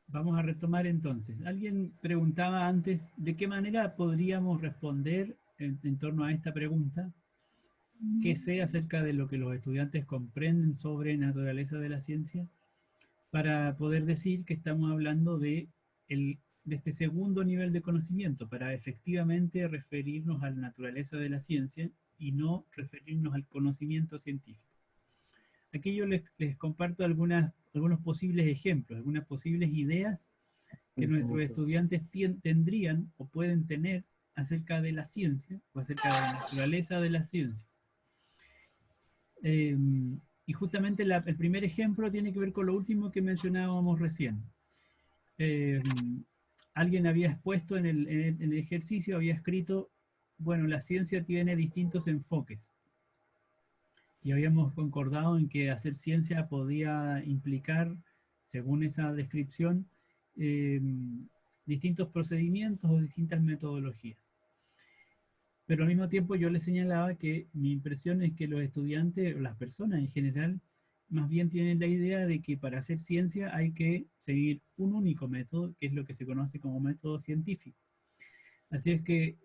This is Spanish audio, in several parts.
Vamos a retomar entonces. Alguien preguntaba antes de qué manera podríamos responder en torno a esta pregunta, qué sé acerca de lo que los estudiantes comprenden sobre naturaleza de la ciencia, para poder decir que estamos hablando de este segundo nivel de conocimiento, para efectivamente referirnos a la naturaleza de la ciencia y no referirnos al conocimiento científico. Aquí yo les comparto algunos posibles ejemplos, algunas posibles ideas que nuestros Infinito. estudiantes tendrían o pueden tener acerca de la ciencia o acerca de la naturaleza de la ciencia. Eh, y justamente el primer ejemplo tiene que ver con lo último que mencionábamos recién. Eh, Alguien había expuesto en el ejercicio, había escrito, bueno, la ciencia tiene distintos enfoques. Y habíamos concordado en que hacer ciencia podía implicar, según esa descripción, eh, distintos procedimientos o distintas metodologías. Pero al mismo tiempo yo les señalaba que mi impresión es que los estudiantes, o las personas en general, más bien tienen la idea de que para hacer ciencia hay que seguir un único método, que es lo que se conoce como método científico. Así es que,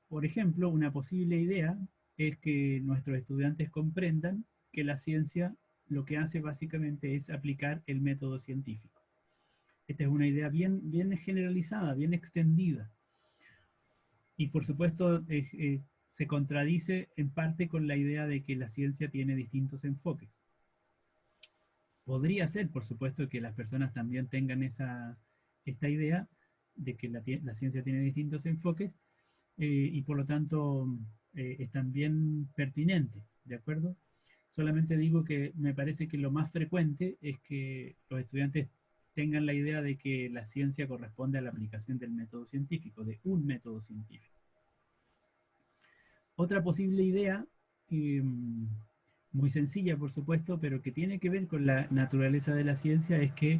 por ejemplo, una posible idea es que nuestros estudiantes comprendan que la ciencia lo que hace básicamente es aplicar el método científico. Esta es una idea bien generalizada, bien extendida. Y por supuesto se contradice en parte con la idea de que la ciencia tiene distintos enfoques. Podría ser, por supuesto, que las personas también tengan esta idea de que la ciencia tiene distintos enfoques, y por lo tanto es también pertinente, ¿de acuerdo? Solamente digo que me parece que lo más frecuente es que los estudiantes tengan la idea de que la ciencia corresponde a la aplicación del método científico, de un método científico. Otra posible idea, eh, muy sencilla por supuesto, pero que tiene que ver con la naturaleza de la ciencia, es que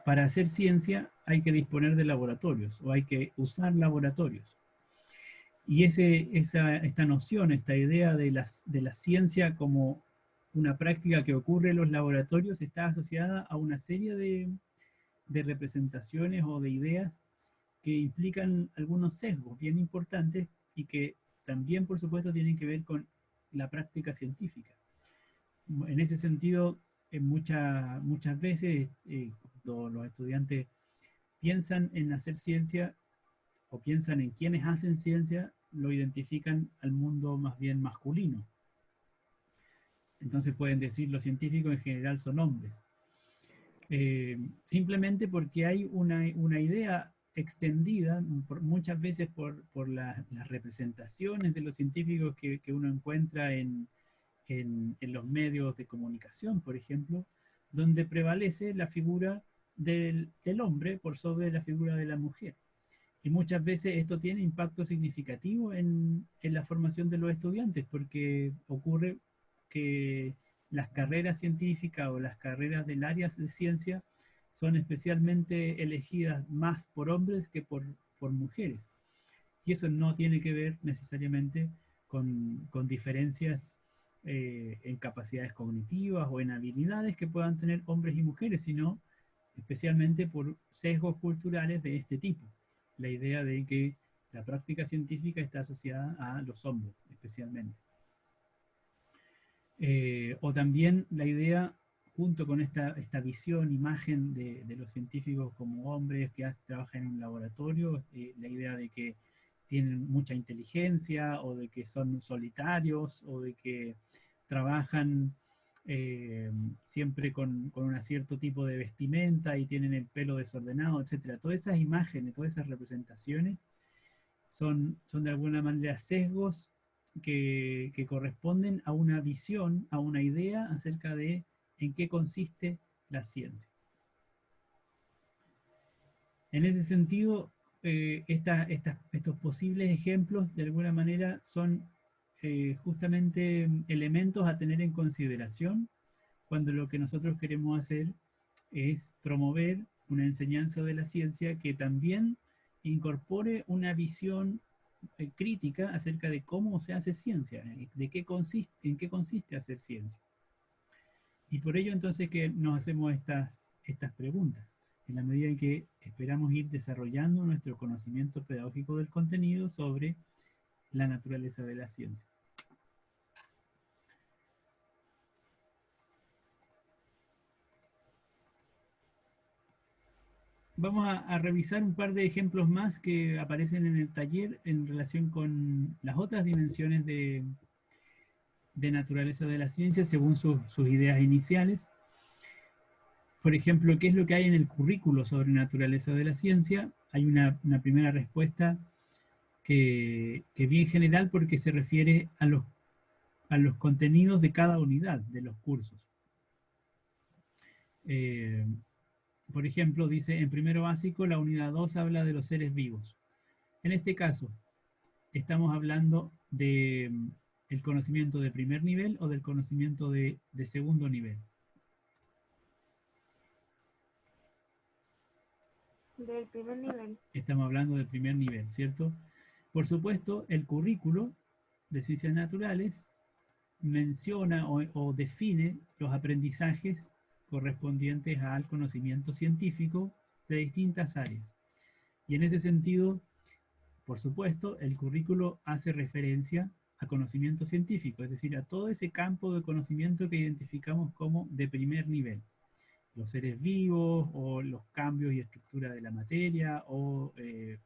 para hacer ciencia hay que disponer de laboratorios o hay que usar laboratorios. Y esta noción, esta idea de la ciencia como una práctica que ocurre en los laboratorios está asociada a una serie de representaciones o de ideas que implican algunos sesgos bien importantes y que también, por supuesto, tienen que ver con la práctica científica. En ese sentido, muchas veces cuando los estudiantes piensan en hacer ciencia o piensan en quienes hacen ciencia, lo identifican al mundo más bien masculino. Entonces pueden decir los científicos en general son hombres. Simplemente porque hay una idea extendida, muchas veces por las representaciones de los científicos que uno encuentra en los medios de comunicación, por ejemplo, donde prevalece la figura del hombre por sobre la figura de la mujer. Y muchas veces esto tiene impacto significativo en la formación de los estudiantes, porque ocurre que las carreras científicas o las carreras del área de ciencia son especialmente elegidas más por hombres que por mujeres. Y eso no tiene que ver necesariamente con diferencias en capacidades cognitivas o en habilidades que puedan tener hombres y mujeres, sino especialmente por sesgos culturales de este tipo. La idea de que la práctica científica está asociada a los hombres, especialmente. O también la idea, junto con esta visión, imagen de los científicos como hombres que trabajan en un laboratorio, la idea de que tienen mucha inteligencia o de que son solitarios o de que trabajan siempre con un cierto tipo de vestimenta y tienen el pelo desordenado, etcétera. Todas esas imágenes, todas esas representaciones son de alguna manera sesgos que corresponden a una visión, a una idea acerca de en qué consiste la ciencia. En ese sentido, estos posibles ejemplos de alguna manera son justamente elementos a tener en consideración cuando lo que nosotros queremos hacer es promover una enseñanza de la ciencia que también incorpore una visión crítica acerca de cómo se hace ciencia, en qué consiste hacer ciencia. Y por ello entonces que nos hacemos estas preguntas, en la medida en que esperamos ir desarrollando nuestro conocimiento pedagógico del contenido sobre la naturaleza de la ciencia. Vamos a revisar un par de ejemplos más que aparecen en el taller en relación con las otras dimensiones de naturaleza de la ciencia según sus ideas iniciales. Por ejemplo, ¿qué es lo que hay en el currículo sobre naturaleza de la ciencia? Hay una primera respuesta que es bien general porque se refiere a los contenidos de cada unidad de los cursos. Por ejemplo, dice en primero básico, la unidad 2 habla de los seres vivos. En este caso, estamos hablando de el conocimiento de primer nivel o del conocimiento de segundo nivel. Del primer nivel. Estamos hablando del primer nivel, ¿cierto? Por supuesto, el currículo de ciencias naturales menciona o define los aprendizajes correspondientes al conocimiento científico de distintas áreas. Y en ese sentido, por supuesto, el currículo hace referencia a conocimiento científico, es decir, a todo ese campo de conocimiento que identificamos como de primer nivel. Los seres vivos, o los cambios y estructura de la materia, o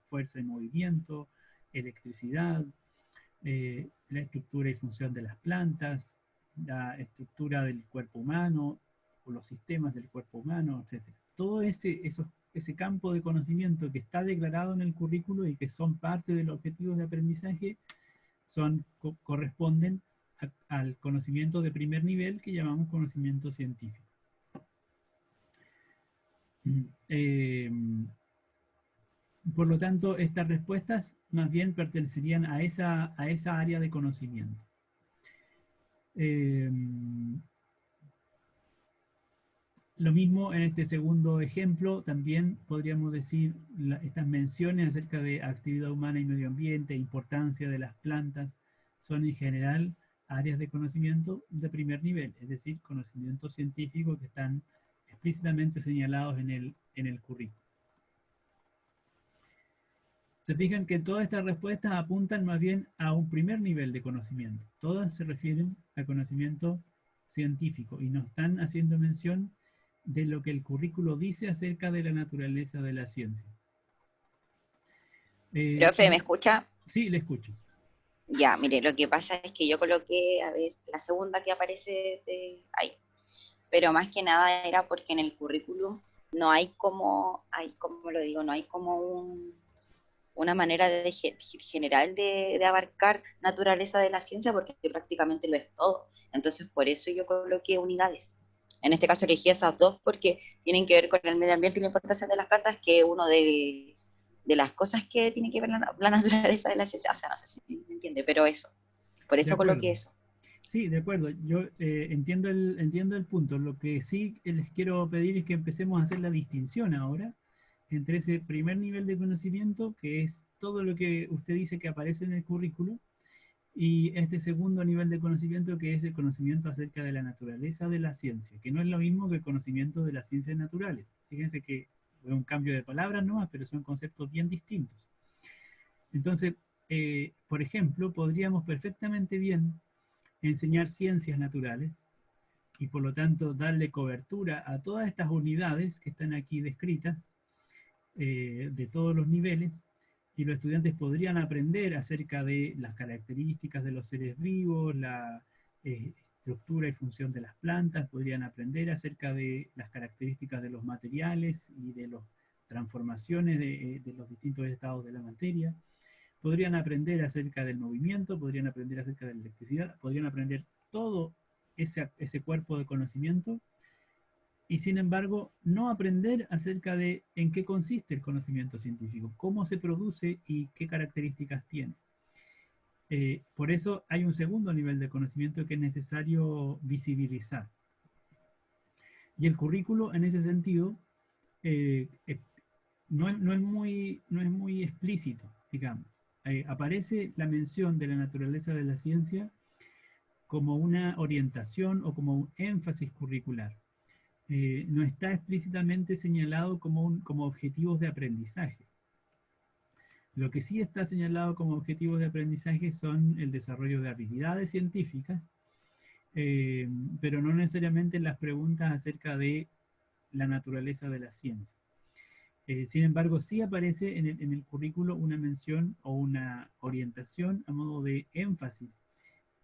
fuerza y movimiento, electricidad, la estructura y función de las plantas, la estructura del cuerpo humano, o los sistemas del cuerpo humano, etc. Todo ese campo de conocimiento que está declarado en el currículo y que son parte de los objetivos de aprendizaje, corresponden al conocimiento de primer nivel que llamamos conocimiento científico. Por lo tanto, estas respuestas más bien pertenecerían a esa área de conocimiento. Lo mismo en este segundo ejemplo, también podríamos decir estas menciones acerca de actividad humana y medio ambiente, importancia de las plantas, son en general áreas de conocimiento de primer nivel, es decir, conocimiento científico que están explícitamente señalados en el currículo. Se fijan que todas estas respuestas apuntan más bien a un primer nivel de conocimiento. Todas se refieren al conocimiento científico y no están haciendo mención de lo que el currículo dice acerca de la naturaleza de la ciencia. Profe, ¿me escucha? Sí, le escucho. Ya, mire, lo que pasa es que yo coloqué, a ver, la segunda que aparece ahí. Pero más que nada era porque en el currículum no hay como lo digo, no hay como una manera general de abarcar naturaleza de la ciencia, porque prácticamente lo es todo. Entonces, por eso yo coloqué unidades. En este caso elegí esas dos porque tienen que ver con el medio ambiente y la importancia de las plantas, que es uno de las cosas que tiene que ver la naturaleza de la ciencia. O sea, no sé si me entiende, pero eso. Por eso coloqué eso. Sí, de acuerdo. Yo entiendo el punto. Lo que sí les quiero pedir es que empecemos a hacer la distinción ahora entre ese primer nivel de conocimiento, que es todo lo que usted dice que aparece en el currículo, y este segundo nivel de conocimiento, que es el conocimiento acerca de la naturaleza de la ciencia, que no es lo mismo que el conocimiento de las ciencias naturales. Fíjense que es un cambio de palabras nomás, pero son conceptos bien distintos. Entonces, por ejemplo, podríamos perfectamente bien enseñar ciencias naturales y por lo tanto darle cobertura a todas estas unidades que están aquí descritas, de todos los niveles, y los estudiantes podrían aprender acerca de las características de los seres vivos, la estructura y función de las plantas, podrían aprender acerca de las características de los materiales y de las transformaciones de los distintos estados de la materia, podrían aprender acerca del movimiento, podrían aprender acerca de la electricidad, podrían aprender todo ese cuerpo de conocimiento, y sin embargo no aprender acerca de en qué consiste el conocimiento científico, cómo se produce y qué características tiene. Por eso hay un segundo nivel de conocimiento que es necesario visibilizar. Y el currículo en ese sentido no es muy explícito, digamos. Aparece la mención de la naturaleza de la ciencia como una orientación o como un énfasis curricular. no está explícitamente señalado como objetivos de aprendizaje. Lo que sí está señalado como objetivos de aprendizaje son el desarrollo de habilidades científicas, pero no necesariamente las preguntas acerca de la naturaleza de la ciencia. Sin embargo, sí aparece en el currículo una mención o una orientación a modo de énfasis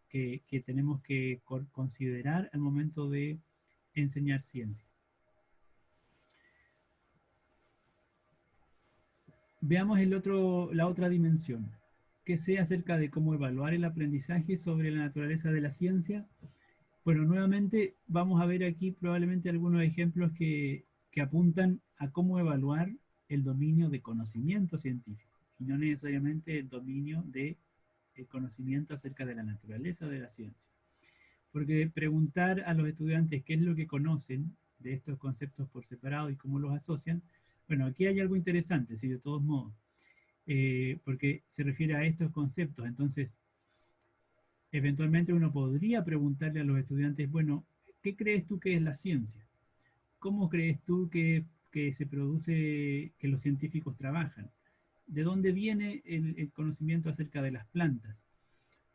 que tenemos que considerar al momento de enseñar ciencias. Veamos la otra dimensión, que sea acerca de cómo evaluar el aprendizaje sobre la naturaleza de la ciencia. Bueno, nuevamente vamos a ver aquí probablemente algunos ejemplos que apuntan a cómo evaluar el dominio de conocimiento científico, y no necesariamente el dominio de el conocimiento acerca de la naturaleza de la ciencia. Porque preguntar a los estudiantes qué es lo que conocen de estos conceptos por separado y cómo los asocian, bueno, aquí hay algo interesante, sí, de todos modos, porque se refiere a estos conceptos. Entonces, eventualmente uno podría preguntarle a los estudiantes, bueno, ¿qué crees tú que es la ciencia? ¿Cómo crees tú que se produce, que los científicos trabajan? ¿De dónde viene el conocimiento acerca de las plantas?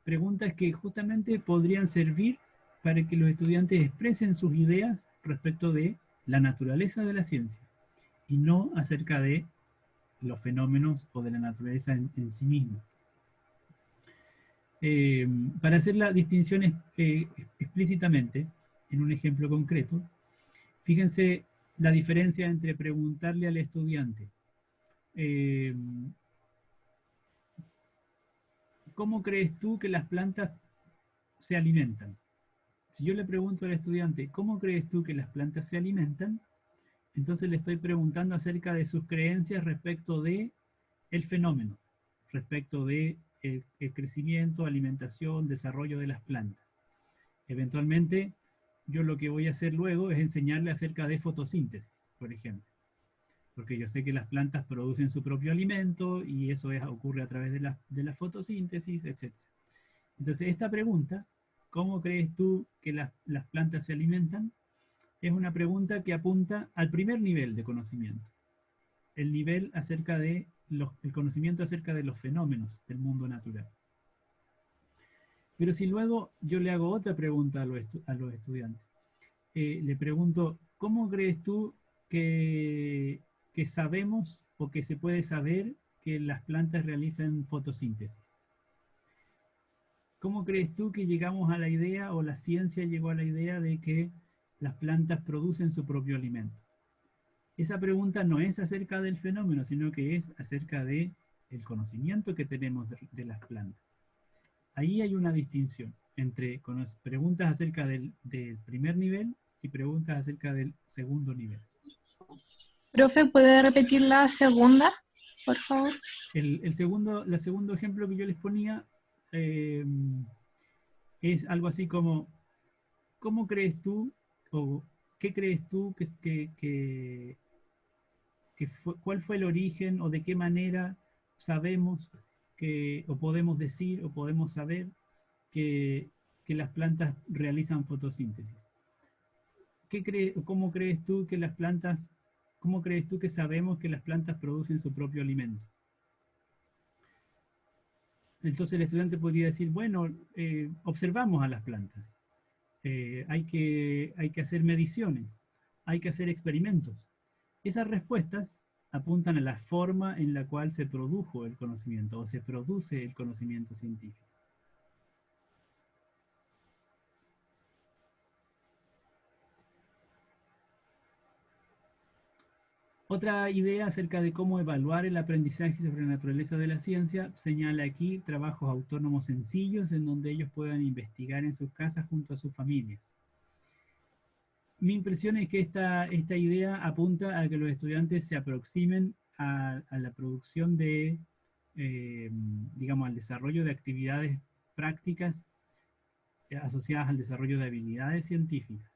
Preguntas que justamente podrían servir para que los estudiantes expresen sus ideas respecto de la naturaleza de la ciencia y no acerca de los fenómenos o de la naturaleza en sí misma. Para hacer la distinción explícitamente, en un ejemplo concreto, fíjense la diferencia entre preguntarle al estudiante, ¿cómo crees tú que las plantas se alimentan? Si yo le pregunto al estudiante, ¿cómo crees tú que las plantas se alimentan? Entonces le estoy preguntando acerca de sus creencias respecto de el fenómeno, respecto de el crecimiento, alimentación, desarrollo de las plantas. Eventualmente, yo lo que voy a hacer luego es enseñarle acerca de fotosíntesis, por ejemplo, porque yo sé que las plantas producen su propio alimento y eso ocurre a través de la fotosíntesis, etc. Entonces, esta pregunta, ¿cómo crees tú que las plantas se alimentan? Es una pregunta que apunta al primer nivel de conocimiento, el nivel acerca de el conocimiento acerca de los fenómenos del mundo natural. Pero si luego yo le hago otra pregunta a los estudiantes, le pregunto, ¿cómo crees tú que sabemos o que se puede saber que las plantas realizan fotosíntesis? ¿Cómo crees tú que llegamos a la idea o la ciencia llegó a la idea de que las plantas producen su propio alimento? Esa pregunta no es acerca del fenómeno, sino que es acerca de el conocimiento que tenemos de las plantas. Ahí hay una distinción entre preguntas acerca del primer nivel y preguntas acerca del segundo nivel. Profe, ¿puede repetir la segunda, por favor? El segundo ejemplo que yo les ponía es algo así como, ¿cómo crees tú o qué crees tú cuál fue el origen o de qué manera sabemos o podemos decir o podemos saber que las plantas realizan fotosíntesis? ¿Cómo crees tú que cómo crees tú que sabemos que las plantas producen su propio alimento? Entonces el estudiante podría decir, bueno, observamos a las plantas, hay que hacer mediciones, hay que hacer experimentos. Esas respuestas apuntan a la forma en la cual se produjo el conocimiento o se produce el conocimiento científico. Otra idea acerca de cómo evaluar el aprendizaje sobre la naturaleza de la ciencia señala aquí trabajos autónomos sencillos en donde ellos puedan investigar en sus casas junto a sus familias. Mi impresión es que esta idea apunta a que los estudiantes se aproximen a la producción de, digamos, al desarrollo de actividades prácticas asociadas al desarrollo de habilidades científicas.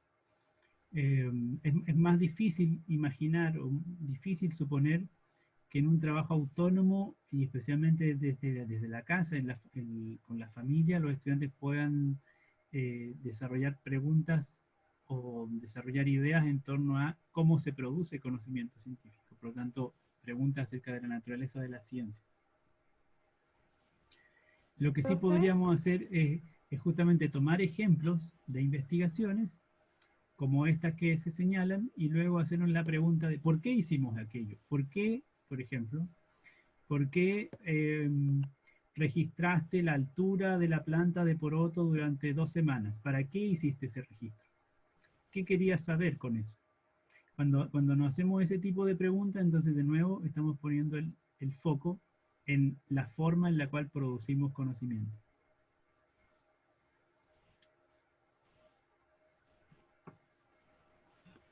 Es más difícil imaginar o difícil suponer que en un trabajo autónomo y especialmente desde la casa, con la familia, los estudiantes puedan desarrollar preguntas o desarrollar ideas en torno a cómo se produce conocimiento científico. Por lo tanto, preguntas acerca de la naturaleza de la ciencia. Lo que sí Profe, podríamos hacer es justamente tomar ejemplos de investigaciones como estas que se señalan y luego hacernos la pregunta de ¿por qué hicimos aquello? ¿Por qué, por ejemplo, por qué registraste la altura de la planta de poroto durante 2 semanas? ¿Para qué hiciste ese registro? ¿Qué querías saber con eso? Cuando nos hacemos ese tipo de preguntas, entonces de nuevo estamos poniendo el foco en la forma en la cual producimos conocimiento.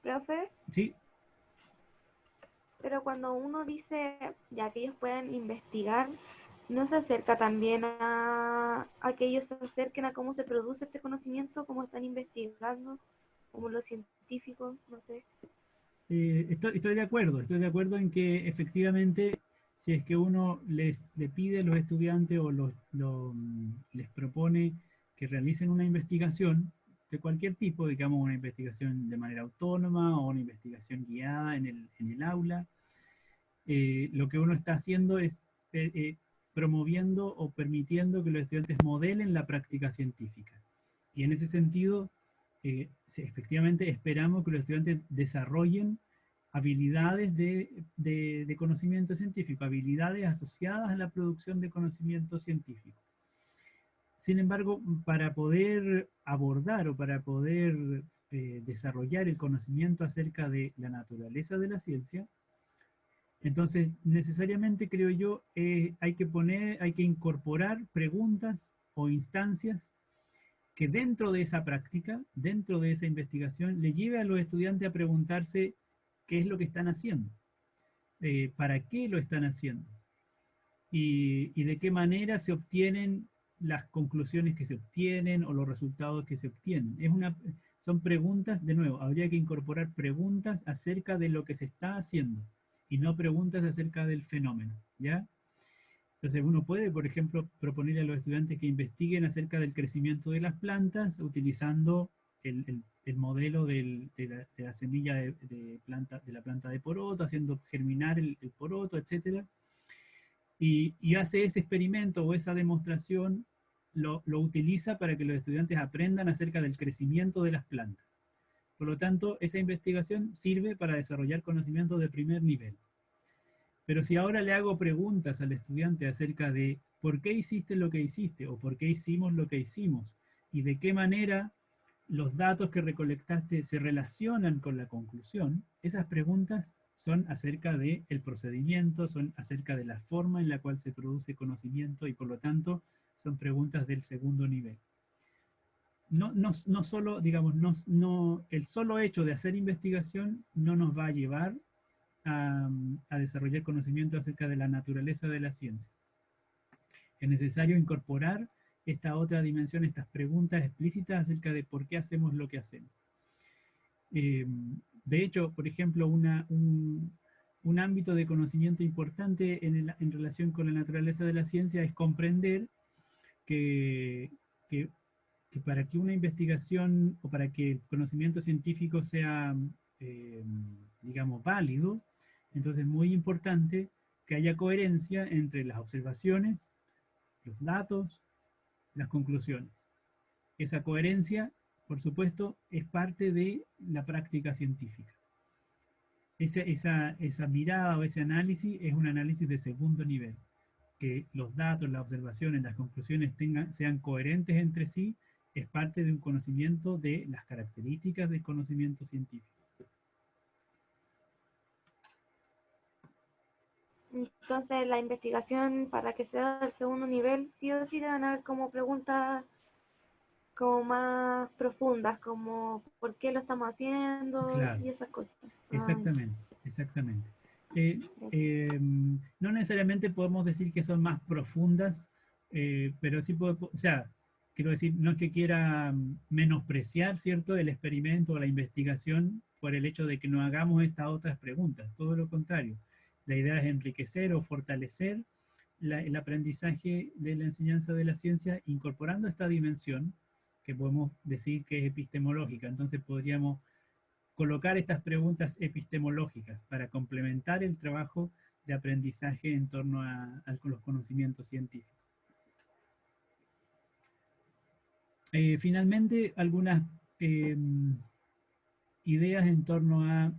profe, ¿Sí? pero cuando uno dice ya que ellos pueden investigar, ¿no se acerca también a que ellos se acerquen a cómo se produce este conocimiento, cómo están investigando, como los científicos, no sé? Estoy de acuerdo en que efectivamente si es que uno le pide a los estudiantes o les propone que realicen una investigación de cualquier tipo, digamos una investigación de manera autónoma o una investigación guiada en el aula, lo que uno está haciendo es promoviendo o permitiendo que los estudiantes modelen la práctica científica. Y en ese sentido, sí, efectivamente esperamos que los estudiantes desarrollen habilidades de conocimiento científico, habilidades asociadas a la producción de conocimiento científico. Sin embargo, para poder abordar o para poder desarrollar el conocimiento acerca de la naturaleza de la ciencia, entonces necesariamente creo yo hay que incorporar preguntas o instancias que dentro de esa práctica, dentro de esa investigación, le lleve a los estudiantes a preguntarse qué es lo que están haciendo, para qué lo están haciendo y de qué manera se obtienen las conclusiones que se obtienen o los resultados que se obtienen. Son preguntas, de nuevo, habría que incorporar preguntas acerca de lo que se está haciendo y no preguntas acerca del fenómeno, ¿ya? Entonces uno puede, por ejemplo, proponerle a los estudiantes que investiguen acerca del crecimiento de las plantas utilizando el modelo de la semilla de la planta de poroto, haciendo germinar el poroto, etc. Y hace ese experimento o esa demostración, lo utiliza para que los estudiantes aprendan acerca del crecimiento de las plantas. Por lo tanto, esa investigación sirve para desarrollar conocimientos de primer nivel. Pero si ahora le hago preguntas al estudiante acerca de por qué hiciste lo que hiciste o por qué hicimos lo que hicimos y de qué manera los datos que recolectaste se relacionan con la conclusión, esas preguntas son acerca del procedimiento, son acerca de la forma en la cual se produce conocimiento y por lo tanto son preguntas del segundo nivel. No solo, digamos, el solo hecho de hacer investigación no nos va a llevar a desarrollar conocimiento acerca de la naturaleza de la ciencia. Es necesario incorporar esta otra dimensión, estas preguntas explícitas acerca de por qué hacemos lo que hacemos. De hecho, por ejemplo, un ámbito de conocimiento importante en relación con la naturaleza de la ciencia es comprender que para que una investigación o para que el conocimiento científico sea, digamos, válido, entonces es muy importante que haya coherencia entre las observaciones, los datos, las conclusiones. Esa coherencia, por supuesto, es parte de la práctica científica. Esa mirada o ese análisis es un análisis de segundo nivel. Que los datos, las observaciones, las conclusiones sean coherentes entre sí, es parte de un conocimiento de las características del conocimiento científico. Entonces, la investigación para que sea del segundo nivel, sí o sí deben haber como preguntas como más profundas, como por qué lo estamos haciendo Claro, y esas cosas. exactamente, exactamente. No necesariamente podemos decir que son más profundas, pero sí o sea, quiero decir, no es que quiera menospreciar, ¿cierto?, el experimento o la investigación por el hecho de que no hagamos estas otras preguntas, todo lo contrario. La idea es enriquecer o fortalecer el aprendizaje de la enseñanza de la ciencia incorporando esta dimensión que podemos decir que es epistemológica. Entonces podríamos colocar estas preguntas epistemológicas para complementar el trabajo de aprendizaje en torno a los conocimientos científicos. Finalmente, algunas ideas en torno a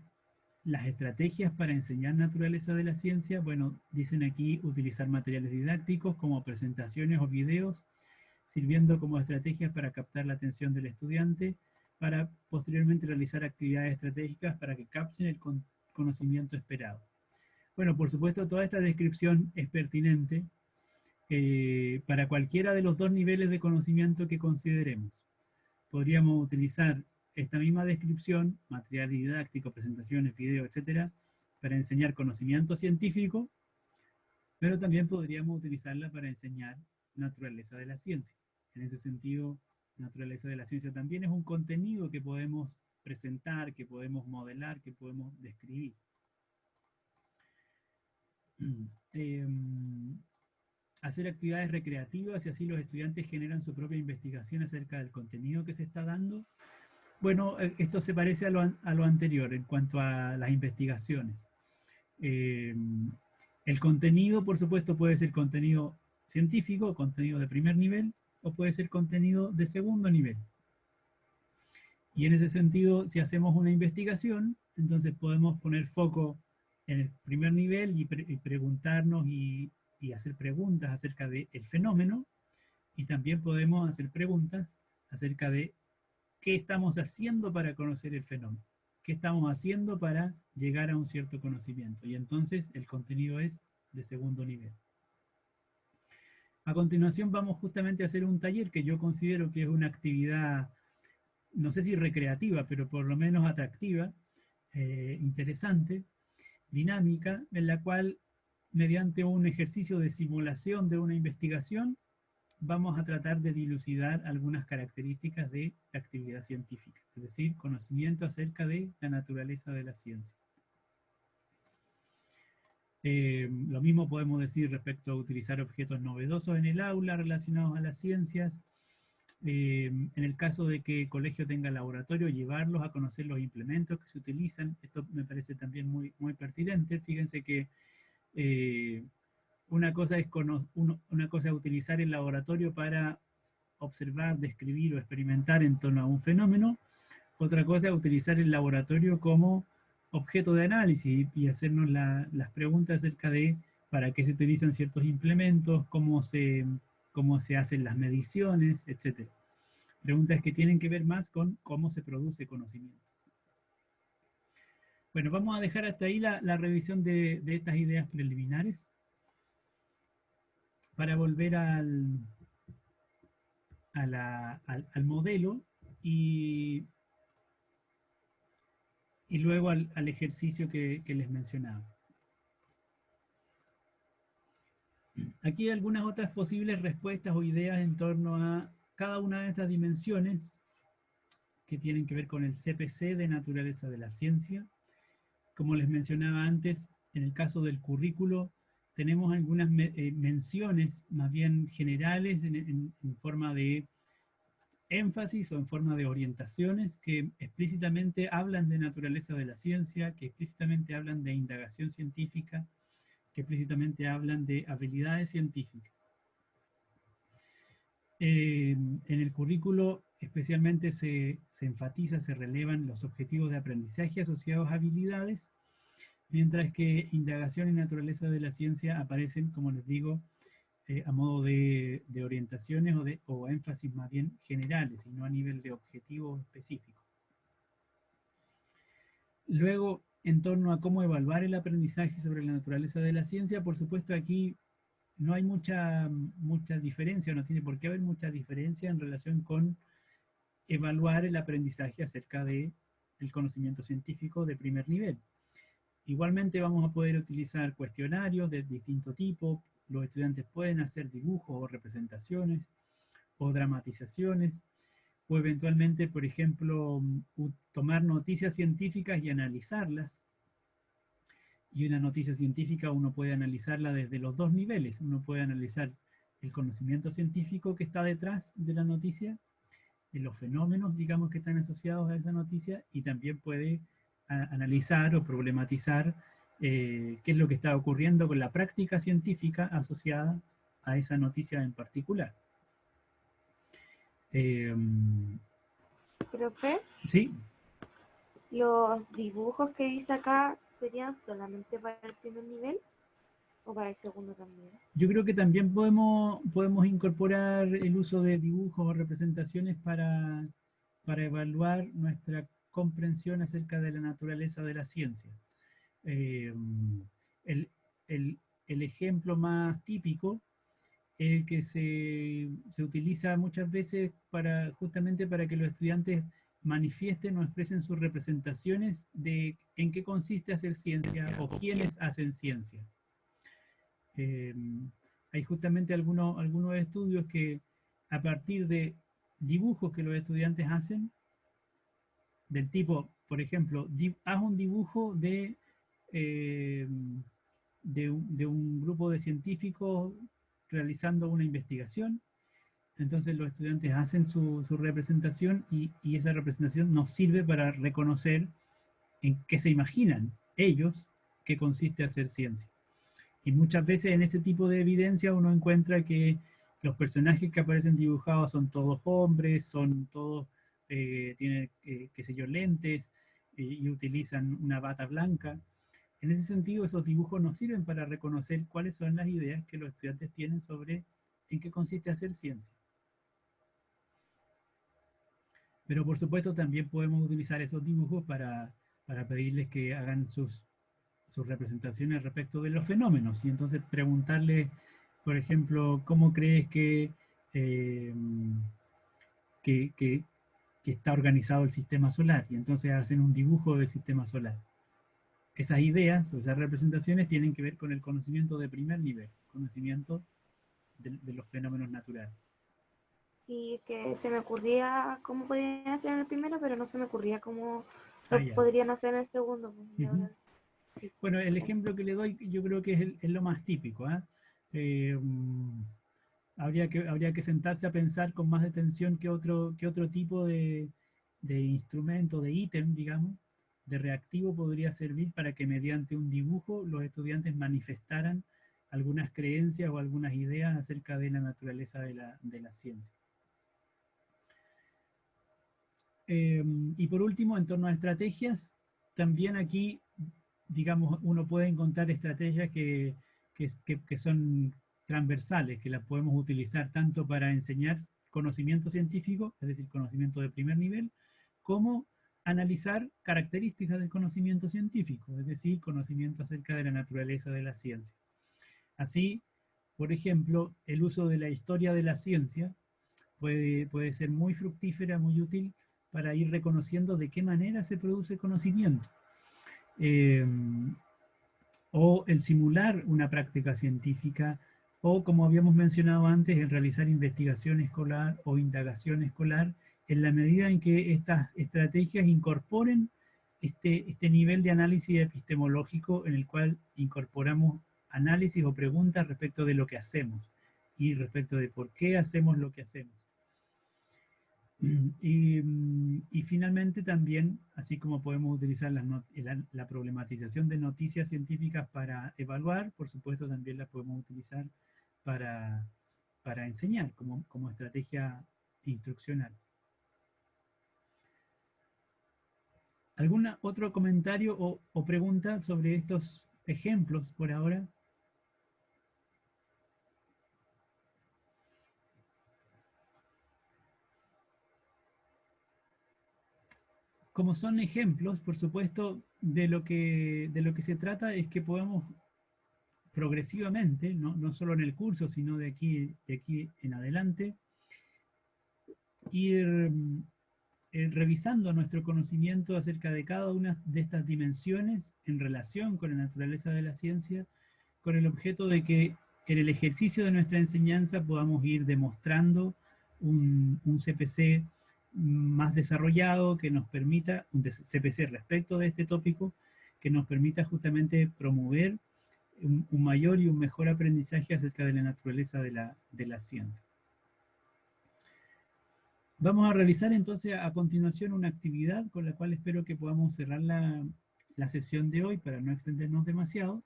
las estrategias para enseñar naturaleza de la ciencia. Bueno, dicen aquí utilizar materiales didácticos como presentaciones o videos, sirviendo como estrategias para captar la atención del estudiante, para posteriormente realizar actividades estratégicas para que capten el conocimiento esperado. Bueno, por supuesto, toda esta descripción es pertinente para cualquiera de los dos niveles de conocimiento que consideremos. Podríamos utilizar esta misma descripción, material didáctico, presentaciones, videos, etcétera, para enseñar conocimiento científico, pero también podríamos utilizarla para enseñar naturaleza de la ciencia. En ese sentido, naturaleza de la ciencia también es un contenido que podemos presentar, que podemos modelar, que podemos describir. Hacer actividades recreativas y así los estudiantes generan su propia investigación acerca del contenido que se está dando. Bueno, esto se parece a lo anterior en cuanto a las investigaciones. El contenido, por supuesto, puede ser contenido científico, contenido de primer nivel, o puede ser contenido de segundo nivel. Y en ese sentido, si hacemos una investigación, entonces podemos poner foco en el primer nivel y preguntarnos y hacer preguntas acerca del fenómeno, y también podemos hacer preguntas acerca de qué estamos haciendo para conocer el fenómeno, qué estamos haciendo para llegar a un cierto conocimiento, y entonces el contenido es de segundo nivel. A continuación vamos justamente a hacer un taller que yo considero que es una actividad, no sé si recreativa, pero por lo menos atractiva, interesante, dinámica, en la cual mediante un ejercicio de simulación de una investigación vamos a tratar de dilucidar algunas características de la actividad científica, es decir, conocimiento acerca de la naturaleza de la ciencia. Lo mismo podemos decir respecto a utilizar objetos novedosos en el aula relacionados a las ciencias. En el caso de que el colegio tenga laboratorio, llevarlos a conocer los implementos que se utilizan. Esto me parece también muy, muy pertinente. Fíjense que una cosa es utilizar el laboratorio para observar, describir o experimentar en torno a un fenómeno. Otra cosa es utilizar el laboratorio como objeto de análisis y hacernos las preguntas acerca de para qué se utilizan ciertos implementos, cómo se hacen las mediciones, etc. Preguntas que tienen que ver más con cómo se produce conocimiento. Bueno, vamos a dejar hasta ahí la revisión de estas ideas preliminares para volver al modelo y luego al ejercicio que les mencionaba. Aquí hay algunas otras posibles respuestas o ideas en torno a cada una de estas dimensiones que tienen que ver con el CPC de naturaleza de la ciencia. Como les mencionaba antes, en el caso del currículo, tenemos algunas menciones más bien generales en forma de énfasis o en forma de orientaciones que explícitamente hablan de naturaleza de la ciencia, que explícitamente hablan de indagación científica, que explícitamente hablan de habilidades científicas. En el currículo especialmente se enfatiza, se relevan los objetivos de aprendizaje asociados a habilidades, mientras que indagación y naturaleza de la ciencia aparecen, como les digo, a modo de orientaciones o énfasis más bien generales, y no a nivel de objetivos específicos. Luego, en torno a cómo evaluar el aprendizaje sobre la naturaleza de la ciencia, por supuesto aquí no hay mucha diferencia, no tiene por qué haber mucha diferencia en relación con evaluar el aprendizaje acerca del conocimiento científico de primer nivel. Igualmente vamos a poder utilizar cuestionarios de distinto tipo. Los estudiantes pueden hacer dibujos o representaciones o dramatizaciones, o eventualmente, por ejemplo, tomar noticias científicas y analizarlas. Y una noticia científica uno puede analizarla desde los dos niveles. Uno puede analizar el conocimiento científico que está detrás de la noticia, los fenómenos, digamos, que están asociados a esa noticia, y también puede analizar o problematizar qué es lo que está ocurriendo con la práctica científica asociada a esa noticia en particular. Profe, Sí, ¿los dibujos que dice acá serían solamente para el primer nivel o para el segundo también? yo creo que también podemos incorporar el uso de dibujos o representaciones para evaluar nuestra comprensión acerca de la naturaleza de la ciencia. Eh, el, el ejemplo más típico que se utiliza muchas veces justamente para que los estudiantes manifiesten o expresen sus representaciones de en qué consiste hacer ciencia o quiénes hacen ciencia. Eh, Hay justamente algunos estudios que a partir de dibujos que los estudiantes hacen, del tipo, por ejemplo, haz un dibujo eh, de un grupo de científicos realizando una investigación. Entonces los estudiantes hacen su representación y esa representación nos sirve para reconocer en qué se imaginan ellos que consiste hacer ciencia. Y muchas veces en ese tipo de evidencia uno encuentra que los personajes que aparecen dibujados son todos hombres, son todos, tienen, qué sé yo, lentes, y utilizan una bata blanca. En ese sentido, esos dibujos nos sirven para reconocer cuáles son las ideas que los estudiantes tienen sobre en qué consiste hacer ciencia. Pero por supuesto también podemos utilizar esos dibujos para pedirles que hagan sus representaciones respecto de los fenómenos, y entonces preguntarle, por ejemplo, ¿cómo crees eh, que, que, que está organizado el sistema solar? Y entonces hacen un dibujo del sistema solar. Esas ideas o esas representaciones tienen que ver con el conocimiento de primer nivel, conocimiento de los fenómenos naturales. Sí, es que se me ocurría cómo podían hacer en el primero, pero no se me ocurría cómo Ah, lo ya. podrían hacer en el segundo. Ujú. Bueno, el ejemplo que le doy yo creo que es lo más típico. Habría que sentarse a pensar con más detención que otro tipo de instrumento, de ítem, digamos, de reactivo podría servir para que mediante un dibujo los estudiantes manifestaran algunas creencias o algunas ideas acerca de la naturaleza de la ciencia. Y por último, en torno a estrategias, también aquí, digamos, uno puede encontrar estrategias que son transversales, que las podemos utilizar tanto para enseñar conocimiento científico, es decir, conocimiento de primer nivel, como analizar características del conocimiento científico, es decir, conocimiento acerca de la naturaleza de la ciencia. Así, por ejemplo, el uso de la historia de la ciencia puede ser muy fructífera, muy útil para ir reconociendo de qué manera se produce conocimiento. O el simular una práctica científica, o como habíamos mencionado antes, el realizar investigación escolar o indagación escolar, en la medida en que estas estrategias incorporen este nivel de análisis epistemológico en el cual incorporamos análisis o preguntas respecto de lo que hacemos y respecto de por qué hacemos lo que hacemos. Y finalmente también, así como podemos utilizar la problematización de noticias científicas para evaluar, por supuesto también la podemos utilizar para enseñar como estrategia instruccional. ¿Algún otro comentario o pregunta sobre estos ejemplos por ahora? Como son ejemplos, por supuesto, de lo que se trata es que podamos progresivamente, no solo en el curso, sino de aquí en adelante, ir revisando nuestro conocimiento acerca de cada una de estas dimensiones en relación con la naturaleza de la ciencia, con el objeto de que en el ejercicio de nuestra enseñanza podamos ir demostrando un CPC más desarrollado que nos permita, un CPC respecto de este tópico, que nos permita justamente promover un mayor y un mejor aprendizaje acerca de la naturaleza de la ciencia. Vamos a realizar entonces a continuación una actividad con la cual espero que podamos cerrar la sesión de hoy para no extendernos demasiado.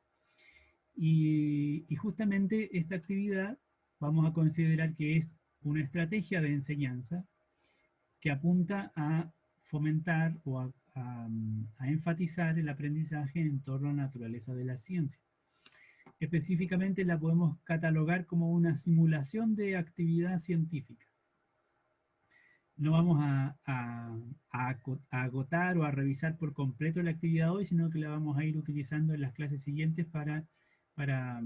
Y justamente esta actividad vamos a considerar que es una estrategia de enseñanza que apunta a fomentar o a enfatizar el aprendizaje en torno a la naturaleza de la ciencia. Específicamente la podemos catalogar como una simulación de actividad científica. No vamos a agotar o a revisar por completo la actividad hoy, sino que la vamos a ir utilizando en las clases siguientes para, para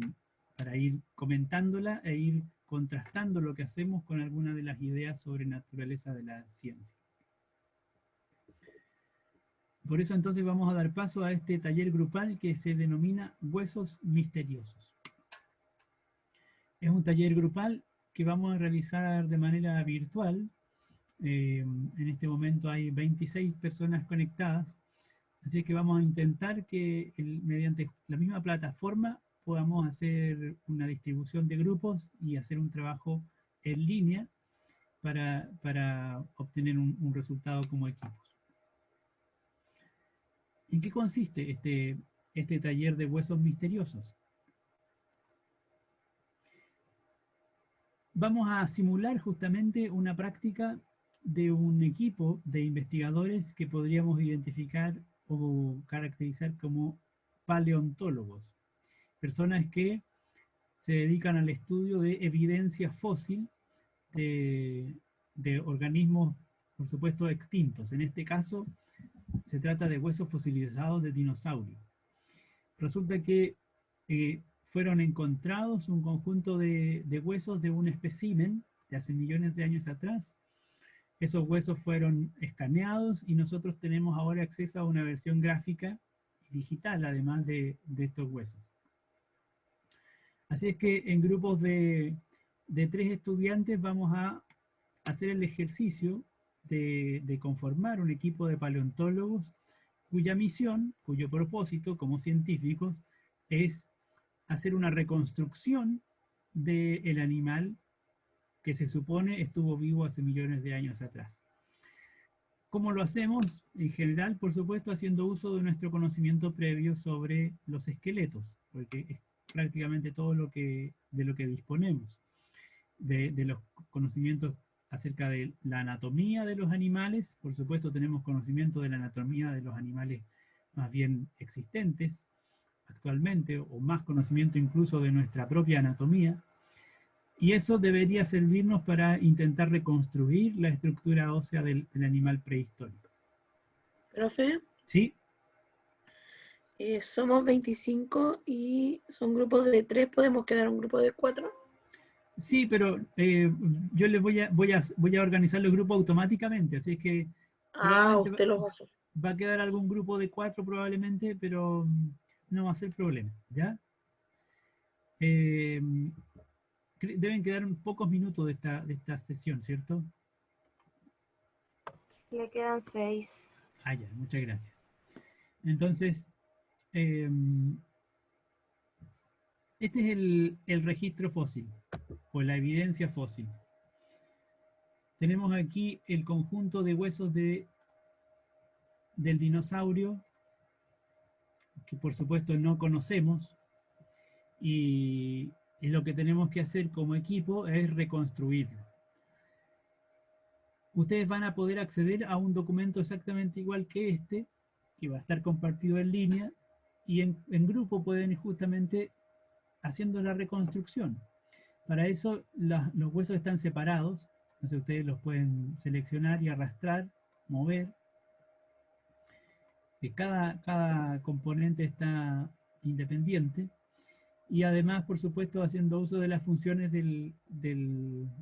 ir comentándola e ir contrastando lo que hacemos con algunas de las ideas sobre naturaleza de la ciencia. Por eso entonces vamos a dar paso a este taller grupal que se denomina Huesos Misteriosos. Es un taller grupal que vamos a realizar de manera virtual. En este momento hay 26 personas conectadas, así que vamos a intentar que mediante la misma plataforma podamos hacer una distribución de grupos y hacer un trabajo en línea para obtener un resultado como equipos. ¿En qué consiste este taller de huesos misteriosos? Vamos a simular justamente una práctica de un equipo de investigadores que podríamos identificar o caracterizar como paleontólogos. Personas que se dedican al estudio de evidencia fósil de organismos, por supuesto, extintos. En este caso, se trata de huesos fosilizados de dinosaurios. Resulta que fueron encontrados un conjunto de huesos de un espécimen de hace millones de años atrás. Esos huesos fueron escaneados y nosotros tenemos ahora acceso a una versión gráfica digital, además de estos huesos. Así es que en grupos de 3 estudiantes vamos a hacer el ejercicio de conformar un equipo de paleontólogos cuya misión, cuyo propósito como científicos es hacer una reconstrucción del animal que se supone estuvo vivo hace millones de años atrás. ¿Cómo lo hacemos? En general, por supuesto, haciendo uso de nuestro conocimiento previo sobre los esqueletos, porque es prácticamente todo de lo que disponemos, de los conocimientos acerca de la anatomía de los animales. Por supuesto, tenemos conocimiento de la anatomía de los animales más bien existentes actualmente, o más conocimiento incluso de nuestra propia anatomía, y eso debería servirnos para intentar reconstruir la estructura ósea del animal prehistórico. Profe, ¿Sí? Somos 25 y son grupos de 3, ¿podemos quedar un grupo de 4? Sí, pero yo les voy a organizar los grupos automáticamente, así es que Usted los va a hacer. va a quedar algún grupo de 4 probablemente, pero no va a ser problema, ¿ya? Deben quedar pocos minutos de esta sesión, ¿cierto? Le quedan 6. Ah, ya, muchas gracias. Entonces, este es el registro fósil, o la evidencia fósil. Tenemos aquí el conjunto de huesos del dinosaurio, que por supuesto no conocemos, y lo que tenemos que hacer como equipo es reconstruirlo. Ustedes van a poder acceder a un documento exactamente igual que este, que va a estar compartido en línea, y en grupo pueden ir justamente haciendo la reconstrucción. Para eso los huesos están separados, entonces ustedes los pueden seleccionar y arrastrar, mover. Cada componente está independiente, y además, por supuesto, haciendo uso de las funciones de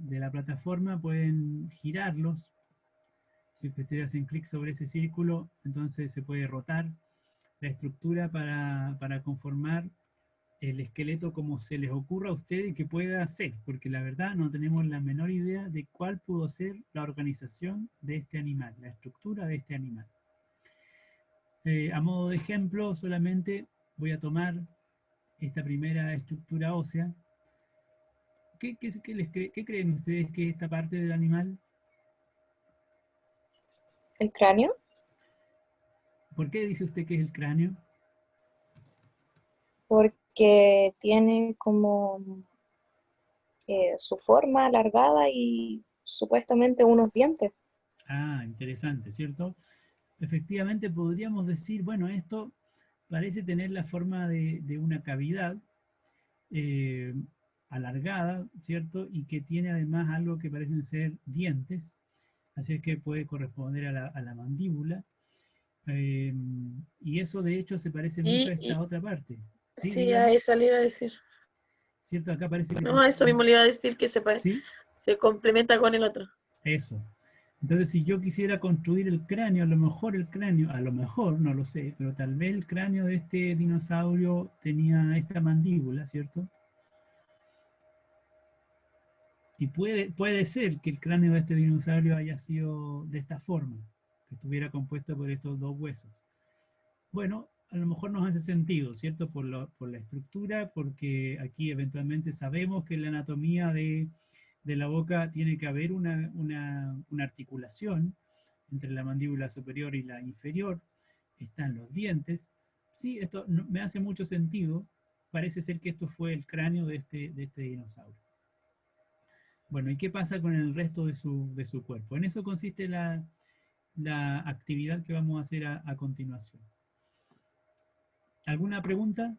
la plataforma, pueden girarlos. Si ustedes hacen clic sobre ese círculo, entonces se puede rotar la estructura para conformar el esqueleto como se les ocurra a ustedes que pueda ser, porque la verdad no tenemos la menor idea de cuál pudo ser la organización de este animal, la estructura de este animal. A modo de ejemplo, solamente voy a tomar esta primera estructura ósea. ¿Qué creen ustedes que es esta parte del animal? ¿El cráneo? ¿Por qué dice usted que es el cráneo? Porque tiene como su forma alargada y supuestamente unos dientes. Ah, interesante, ¿cierto? Efectivamente podríamos decir, bueno, esto parece tener la forma de una cavidad eh, alargada, ¿cierto? Y que tiene además algo que parecen ser dientes, así es que puede corresponder a la mandíbula. Eh, y eso de hecho se parece mucho a esta Y otra parte. ¿Sí? sí, a Dígame. esa le iba a decir. ¿Cierto? Acá parece que No, a eso mismo le iba a decir que ¿sí? se complementa con el otro. Eso. Entonces, si yo quisiera construir el cráneo, a lo mejor el cráneo, a lo mejor, no lo sé, pero tal vez el cráneo de este dinosaurio tenía esta mandíbula, ¿cierto? Y puede ser que el cráneo de este dinosaurio haya sido de esta forma, que estuviera compuesto por estos dos huesos. Bueno, a lo mejor nos hace sentido, ¿cierto? Por la estructura, porque aquí eventualmente sabemos que en la anatomía de la boca tiene que haber una articulación entre la mandíbula superior y la inferior, están los dientes. Sí, esto me hace mucho sentido. Parece ser que esto fue el cráneo de este dinosaurio. Bueno, ¿y qué pasa con el resto de su cuerpo? En eso consiste la actividad que vamos a hacer a continuación. ¿Alguna pregunta?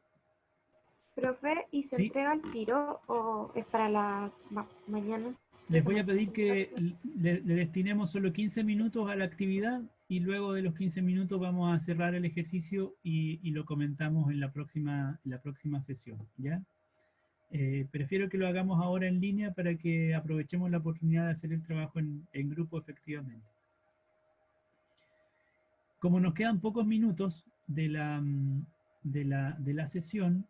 Profe, ¿y se Sí. entrega al tiro o es para la mañana? Les voy a pedir que le destinemos solo 15 minutos a la actividad y luego de los 15 minutos vamos a cerrar el ejercicio y lo comentamos en la próxima sesión, ¿ya? Prefiero que lo hagamos ahora en línea para que aprovechemos la oportunidad de hacer el trabajo en grupo efectivamente. Como nos quedan pocos minutos de la sesión,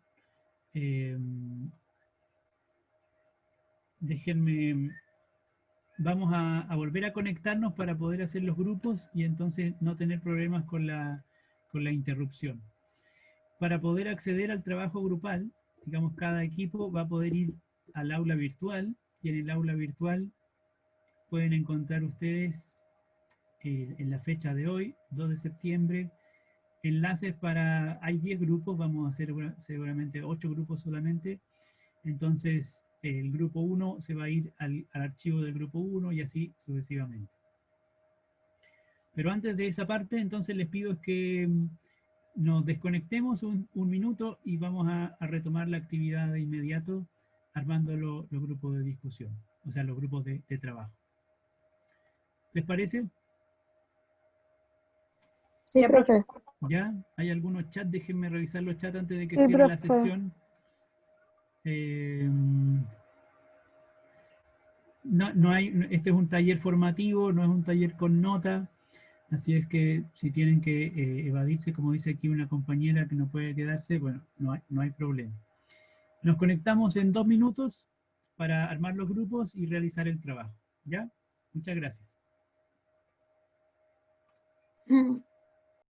déjenme, vamos a volver a conectarnos para poder hacer los grupos y entonces no tener problemas con la interrupción. Para poder acceder al trabajo grupal, digamos, cada equipo va a poder ir al aula virtual y en el aula virtual pueden encontrar ustedes en la fecha de hoy, 2 de septiembre, enlaces para, hay 10 grupos, vamos a hacer seguramente 8 grupos solamente, entonces el grupo 1 se va a ir al archivo del grupo 1 y así sucesivamente. Pero antes de esa parte, entonces les pido que nos desconectemos un minuto y vamos a retomar la actividad de inmediato armando los grupos de discusión, o sea, los grupos de trabajo. ¿Les parece? Sí, profe. ¿Ya? ¿Hay algunos chats? Déjenme revisar los chats antes de que Sí, cierre la profe. sesión. No hay, este es un taller formativo, no es un taller con nota, así es que si tienen que evadirse, como dice aquí una compañera que no puede quedarse, bueno, no hay problema. Nos conectamos en 2 minutos para armar los grupos y realizar el trabajo. ¿Ya? Muchas gracias.